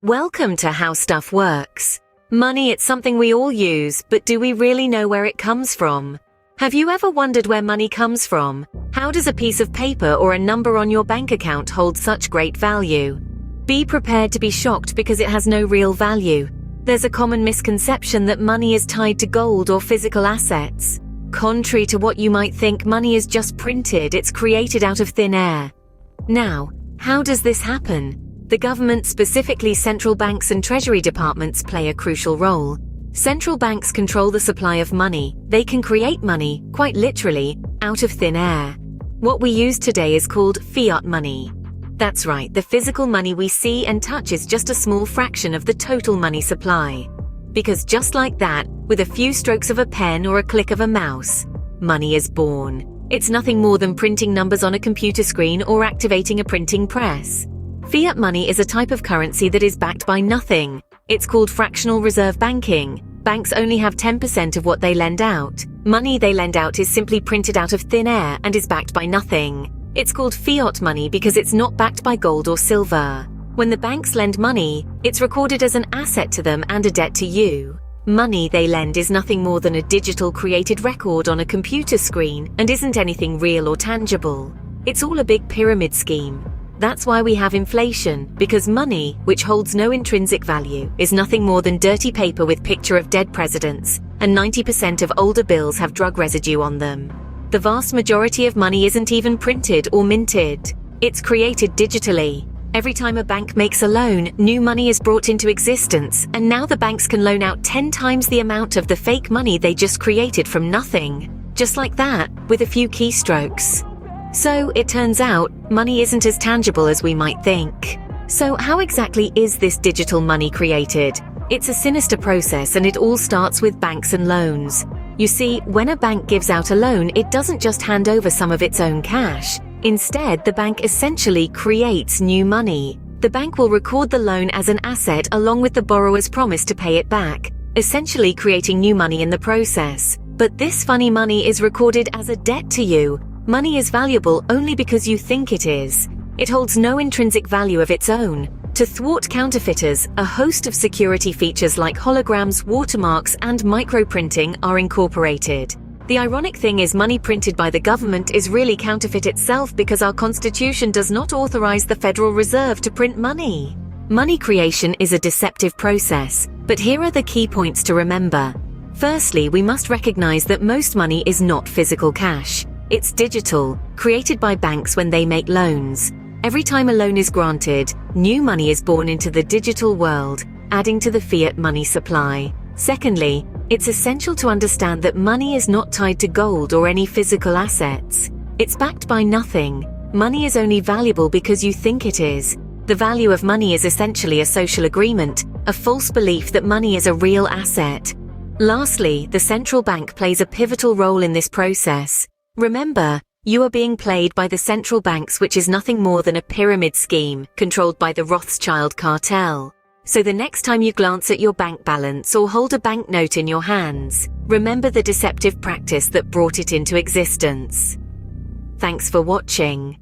Welcome to How Stuff Works. Money, it's something we all use, but do we really know where it comes from? Have you ever wondered where money comes from? How does a piece of paper or a number on your bank account hold such great value? Be prepared to be shocked because it has no real value. There's a common misconception that money is tied to gold or physical assets. Contrary to what you might think, money is just printed, it's created out of thin air. Now, how does this happen? The government, specifically central banks and treasury departments, play a crucial role. Central banks control the supply of money. They can create money, quite literally, out of thin air. What we use today is called fiat money. That's right, the physical money we see and touch is just a small fraction of the total money supply. Because just like that, with a few strokes of a pen or a click of a mouse, money is born. It's nothing more than printing numbers on a computer screen or activating a printing press. Fiat money is a type of currency that is backed by nothing. It's called fractional reserve banking. Banks only have 10% of what they lend out. Money they lend out is simply printed out of thin air and is backed by nothing. It's called fiat money because it's not backed by gold or silver. When the banks lend money, it's recorded as an asset to them and a debt to you. Money they lend is nothing more than a digital created record on a computer screen and isn't anything real or tangible. It's all a big pyramid scheme. That's why we have inflation, because money, which holds no intrinsic value, is nothing more than dirty paper with picture of dead presidents, and 90% of older bills have drug residue on them. The vast majority of money isn't even printed or minted. It's created digitally. Every time a bank makes a loan, new money is brought into existence, and now the banks can loan out 10 times the amount of the fake money they just created from nothing. Just like that, with a few keystrokes. So, it turns out, money isn't as tangible as we might think. So, how exactly is this digital money created? It's a sinister process, and it all starts with banks and loans. You see, when a bank gives out a loan, it doesn't just hand over some of its own cash. Instead, the bank essentially creates new money. The bank will record the loan as an asset along with the borrower's promise to pay it back, essentially creating new money in the process. But this funny money is recorded as a debt to you. Money is valuable only because you think it is. It holds no intrinsic value of its own. To thwart counterfeiters, a host of security features like holograms, watermarks, and microprinting are incorporated. The ironic thing is, money printed by the government is really counterfeit itself because our Constitution does not authorize the Federal Reserve to print money. Money creation is a deceptive process, but here are the key points to remember. Firstly, we must recognize that most money is not physical cash. It's digital, created by banks when they make loans. Every time a loan is granted, new money is born into the digital world, adding to the fiat money supply. Secondly, it's essential to understand that money is not tied to gold or any physical assets. It's backed by nothing. Money is only valuable because you think it is. The value of money is essentially a social agreement, a false belief that money is a real asset. Lastly, the central bank plays a pivotal role in this process. Remember, you are being played by the central banks, which is nothing more than a pyramid scheme controlled by the Rothschild cartel. So the next time you glance at your bank balance or hold a banknote in your hands, remember the deceptive practice that brought it into existence. Thanks for watching.